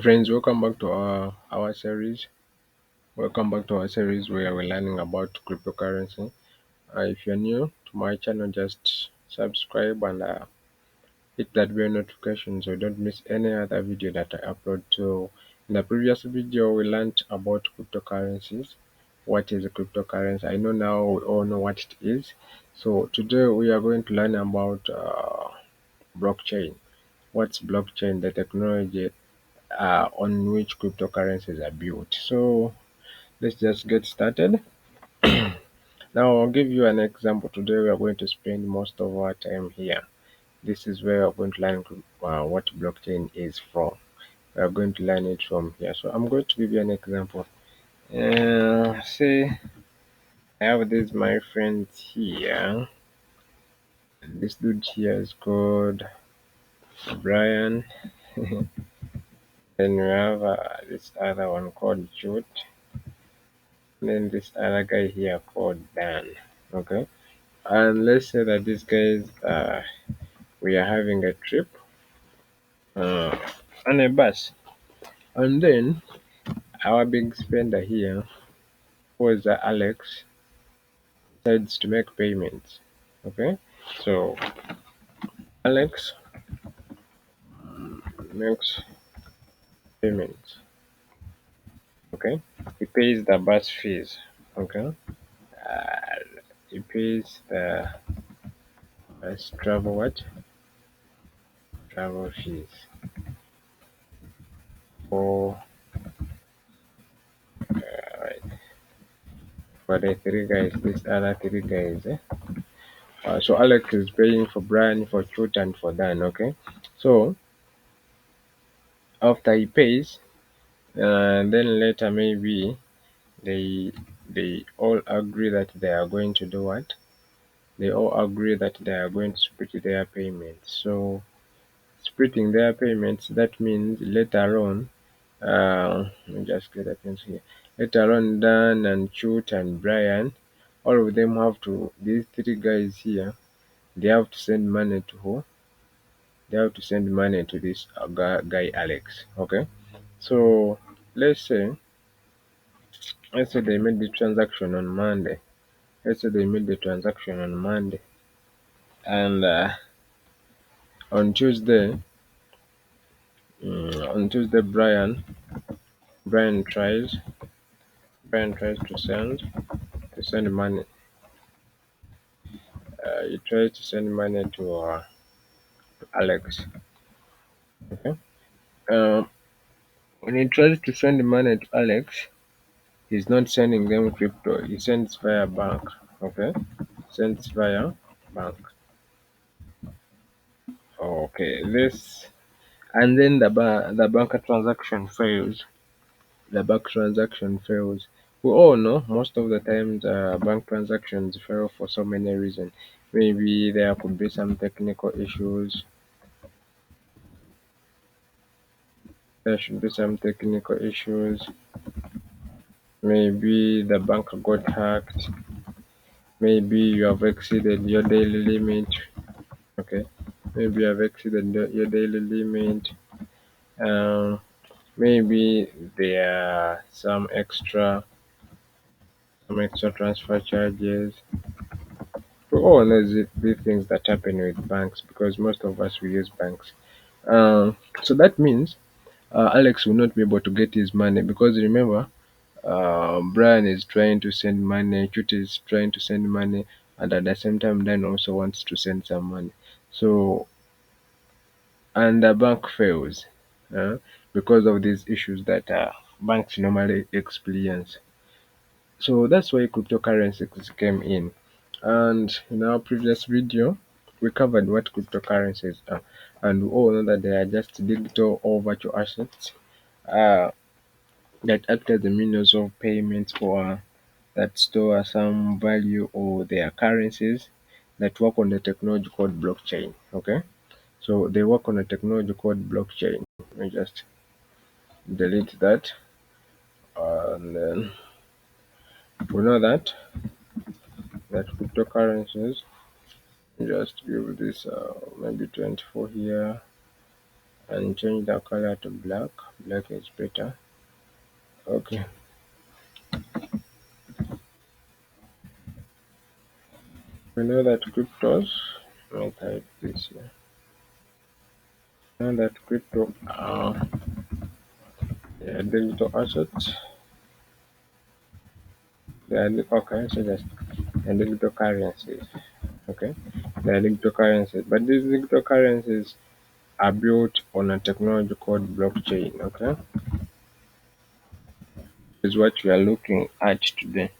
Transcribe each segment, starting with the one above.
Friends, welcome back to our series. Welcome back to our series where we're learning about cryptocurrency. If you're new to my channel, just subscribe and hit that bell notification so you don't miss any other video that I upload. So, in the previous video, we learned about cryptocurrencies. What is a cryptocurrency? I know now we all know what it is. So, today we are going to learn about blockchain. What's blockchain? The technology on which cryptocurrencies are built. So let's just get started. Now I'll give you an example. Today we are going to spend most of our time here. This is where we're going to learn what blockchain is from. We are going to learn it from here. So I'm going to give you an example. Say I have this my friend here. This dude here is called Brian. Then we have this other one called Jude. Then this other guy here called Dan. Okay, and let's say that these guys we are having a trip uh, on a bus, and then our big spender here, who is Alex, decides to make payments. Okay, so Alex makes payments. Okay, he pays the bus fees. Okay, uh, he pays the travel what travel fees for right, for the three guys, these other three guys. So Alex is paying for Brian, for Chut, and for Dan. Okay, so after he pays, then later maybe they all agree that they are going to do what? They all agree that they are going to split their payments. So splitting their payments, that means later on, let me just get that things here. Later on, Dan and Chut and Brian, all of them have to. These three guys here, they have to send money to who? They have to send money to this guy Alex. Okay, so let's say let's say they made the transaction on Monday. Let's say they made the transaction on Monday, and on Tuesday, Brian tries to send money. He tries to send money to Alex. Okay. Um, when he tries to send money to Alex, he's not sending them crypto. He sends via bank. Okay. Sends via bank. Okay. This and then the bank transaction fails. The bank transaction fails. We all know most of the times bank transactions fail for so many reasons. Maybe there could be some technical issues. There should be some technical issues. Maybe the bank got hacked. Maybe you have exceeded your daily limit. Okay. Maybe you have exceeded your daily limit. Um, Maybe there are some extra transfer charges. We all know the things that happen with banks because most of us we use banks. So that means Alex will not be able to get his money because remember, Brian is trying to send money, Chute is trying to send money, and at the same time, Dan also wants to send some money. So, and the bank fails because of these issues that banks normally experience. So that's why cryptocurrencies came in. And in our previous video, we covered what cryptocurrencies are. And we all know that they are just digital or virtual assets uh, that act as the means of payment or that store some value or their currencies that work on the technology called blockchain. Okay, so they work on a technology called blockchain. Let me just delete that, and then we know that cryptocurrencies just give this maybe 24 here. and change the color to black. Black is better. Okay. We know that cryptos, let me type this here. Know that crypto are, yeah, digital assets. They are digital currencies and digital currencies. Okay. They are digital currencies. But these digital currencies are built on a technology called blockchain. Okay. Is what we are looking at today.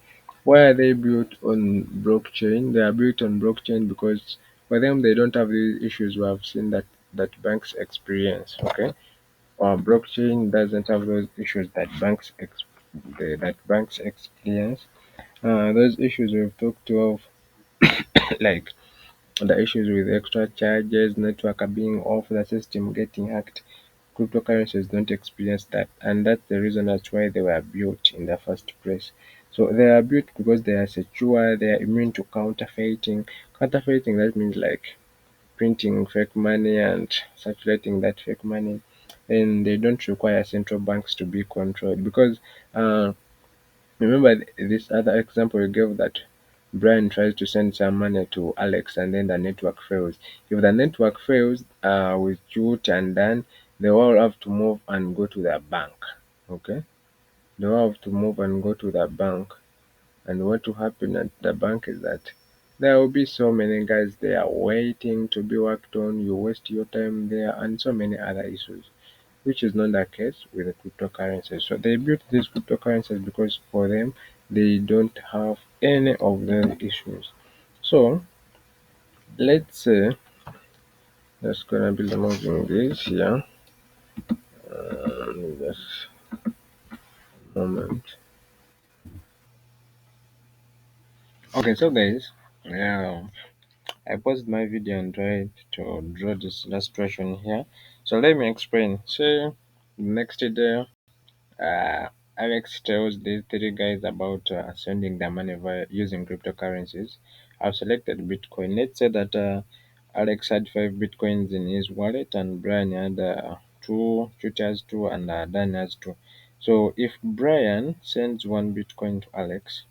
Why are they built on blockchain? They are built on blockchain because for them they don't have the issues we have seen that banks experience. Okay, or blockchain doesn't have those issues that banks experience. Those issues we've talked of, like the issues with extra charges, network being off, the system getting hacked. Cryptocurrencies don't experience that, and that's the reason that's why they were built in the first place. So they are built because they are secure, they are immune to counterfeiting. Counterfeiting, that means like printing fake money and circulating that fake money. And they don't require central banks to be controlled because uh, remember this other example you gave that Brian tries to send some money to Alex and then the network fails. If the network fails with Jute and then they all have to move and go to their bank. Okay? They all have to move and go to the bank. And what will happen at the bank is that there will be so many guys there waiting to be worked on. You waste your time there and so many other issues, which is not the case with the cryptocurrencies. So they built these cryptocurrencies because for them they don't have any of the issues. So let's say that's gonna be removing this here. Just a moment. Okay, so guys, yeah, I paused my video and tried to draw this illustration here. So let me explain. So next day, Uh, Alex tells these three guys about sending their money via using cryptocurrencies. I've selected Bitcoin. Let's say that Alex had 5 Bitcoins in his wallet and Brian had two, Chuti has two, and Dan has two. So if Brian sends 1 Bitcoin to Alex,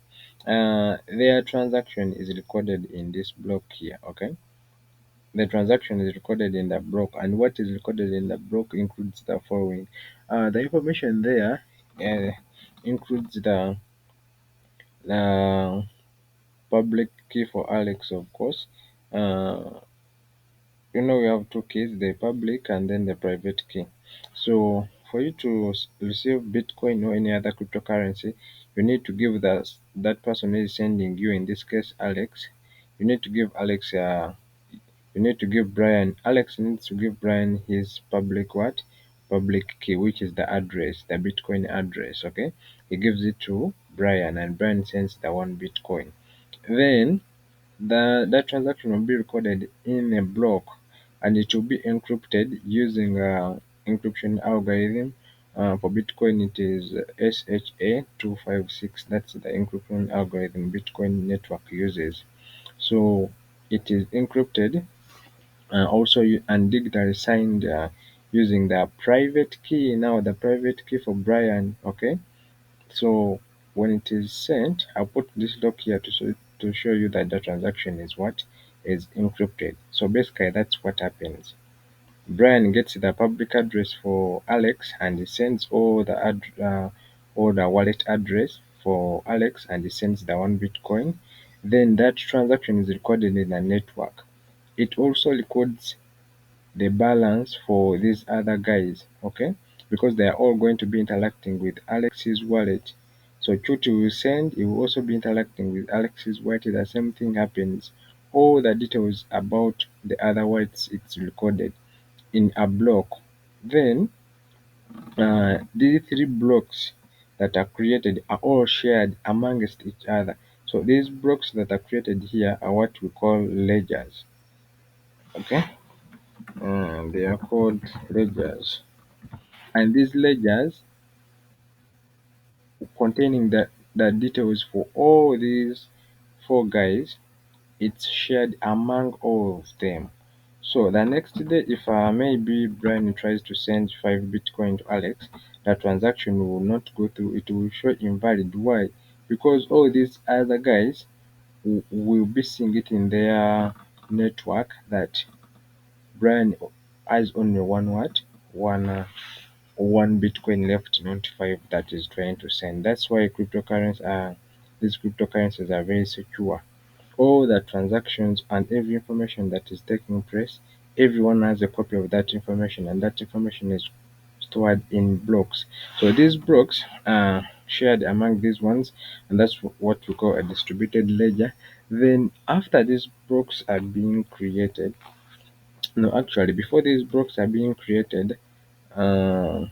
their transaction is recorded in this block here. Okay, the transaction is recorded in the block, and what is recorded in the block includes the following. The information there uh, includes the public key for Alex, of course. Uh, we have two keys, the public and then the private key. So for you to receive Bitcoin or any other cryptocurrency, you need to give that person who is sending you, in this case Alex, you need to give Alex you need to give Brian, Alex needs to give Brian his public what? Public key, which is the address, the Bitcoin address, okay? He gives it to Brian and Brian sends the 1 Bitcoin. Then that transaction will be recorded in a block and it will be encrypted using encryption algorithm. For Bitcoin, it is SHA-256. That's the encryption algorithm Bitcoin network uses. So it is encrypted also and digitally signed using the private key. Now the private key for Brian, okay? So when it is sent, I'll put this lock here to show you that the transaction is what is encrypted. So basically that's what happens. Brian gets the public address for Alex and he sends all the wallet address for Alex and he sends the 1 Bitcoin. Then that transaction is recorded in a network. It also records the balance for these other guys, okay? Because they are all going to be interacting with Alex's wallet. So Chuti will send, he will also be interacting with Alex's wallet. The same thing happens. All the details about the other wallets it's recorded in a block. Then these three blocks that are created are all shared amongst each other. So these blocks that are created here are what we call ledgers. Okay, they are called ledgers. And these ledgers containing the details for all these four guys, it's shared among all of them. So the next day, if maybe Brian tries to send 5 Bitcoin to Alex, the transaction will not go through. It will show invalid. Why? Because all these other guys will be seeing it in their network that Brian has only one what? One Bitcoin left, not 5 that is trying to send. That's why these cryptocurrencies are very secure. All the transactions and every information that is taking place, everyone has a copy of that information, and that information is stored in blocks. So these blocks are shared among these ones, and that's what we call a distributed ledger. Then after these blocks are being created, no, actually before these blocks are being created, uh,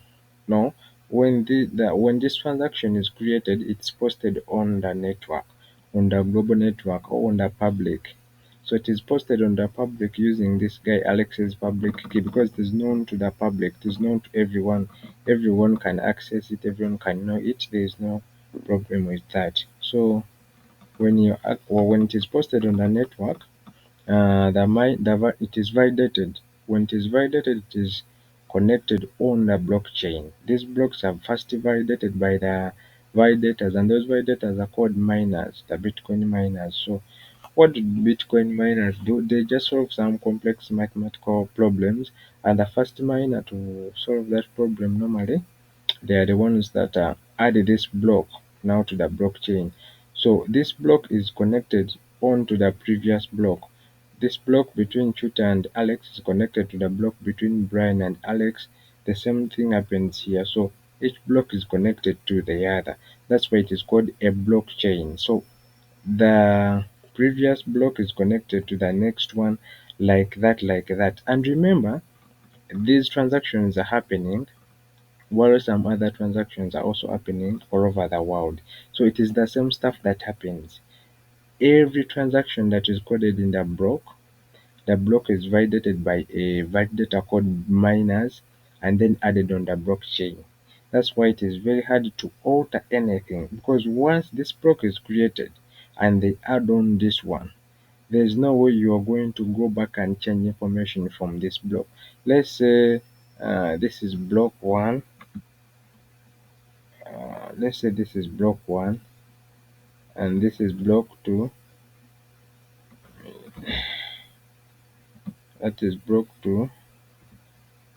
no, when this transaction is created, it's posted on the network, on the global network or on the public. So it is posted on the public using this guy Alex's public key because it is known to the public, it is known to everyone. Everyone can access it, everyone can know it. There is no problem with that. So when it is posted on the network, it is validated. When it is validated, it is connected on the blockchain. These blocks are first validated by the validators, and those validators are called miners, the Bitcoin miners. So, what do Bitcoin miners do? They just solve some complex mathematical problems, and the first miner to solve that problem normally they are the ones that add this block now to the blockchain. So this block is connected on to the previous block. This block between Chuta and Alex is connected to the block between Brian and Alex. The same thing happens here. So each block is connected to the other. That's why it is called a blockchain. So the previous block is connected to the next one like that, like that. And remember, these transactions are happening while some other transactions are also happening all over the world. So it is the same stuff that happens. Every transaction that is coded in the block is validated by a validator called miners and then added on the blockchain. That's why it is very hard to alter anything because once this block is created and they add on this one, there is no way you are going to go back and change information from this block. Let's say this is block one. Let's say this is block 1 and this is block 2, that is block 2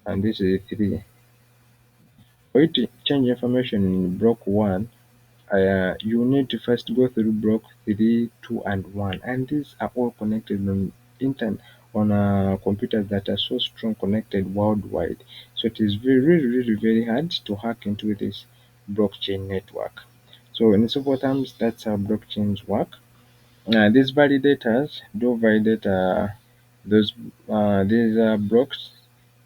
and this is 3. For you to change information in block 1, you need to first go through block 3, 2 and 1, and these are all connected on internet on computers that are so strong connected worldwide. So it is very really really very hard to hack into this blockchain network. So in simple terms, that's how blockchains work. These validators do validate those these blocks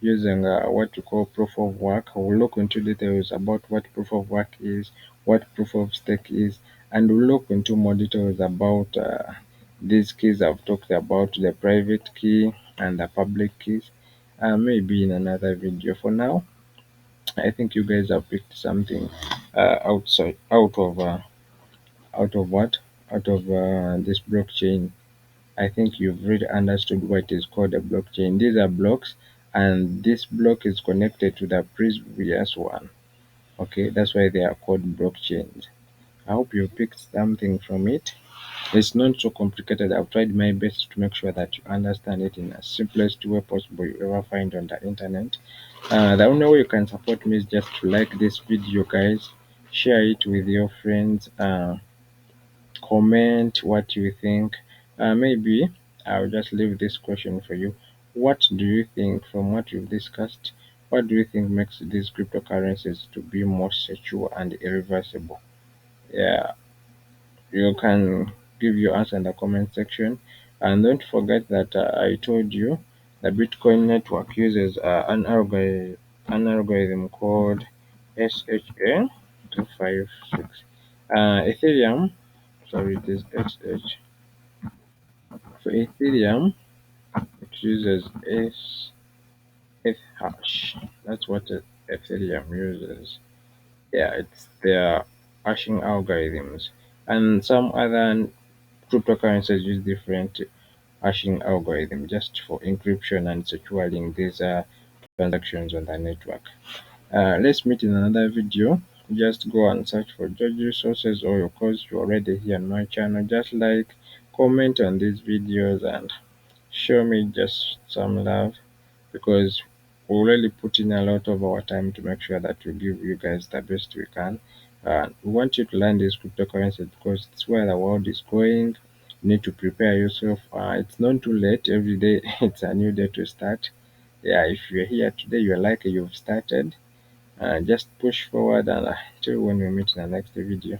using what we call proof of work. We'll look into details about what proof of work is, what proof of stake is, and we'll look into more details about these keys I've talked about, the private key and the public keys, maybe in another video. For now, I think you guys have picked something out of what? Out of this blockchain. I think you've really understood what is called a blockchain. These are blocks, and this block is connected to the previous one. Okay, that's why they are called blockchains. I hope you picked something from it. It's not so complicated. I've tried my best to make sure that you understand it in the simplest way possible you ever find on the internet. The only way you can support me is just to like this video, guys. Share it with your friends. Comment what you think. Maybe I'll just leave this question for you. What do you think from what we've discussed? What do you think makes these cryptocurrencies to be more secure and irreversible? Yeah, you can give your answer in the comment section. And don't forget that I told you the Bitcoin network uses an algorithm called SHA-256. Ethereum, sorry, it is For Ethereum, it uses S hash. That's what Ethereum uses. Yeah, it's their hashing algorithms. And some other cryptocurrencies use different hashing algorithm just for encryption and securing these transactions on the network. Let's meet in another video. Just go and search for George resources, or of course you're already here on my channel. Just like, comment on these videos and show me just some love, because we really put in a lot of our time to make sure that we give you guys the best we can. We want you to learn this cryptocurrency because it's where the world is going. You need to prepare yourself. It's not too late. Every day it's a new day to start. Yeah, if you're here today, you're like you've started. Just push forward, and until when we meet in the next video.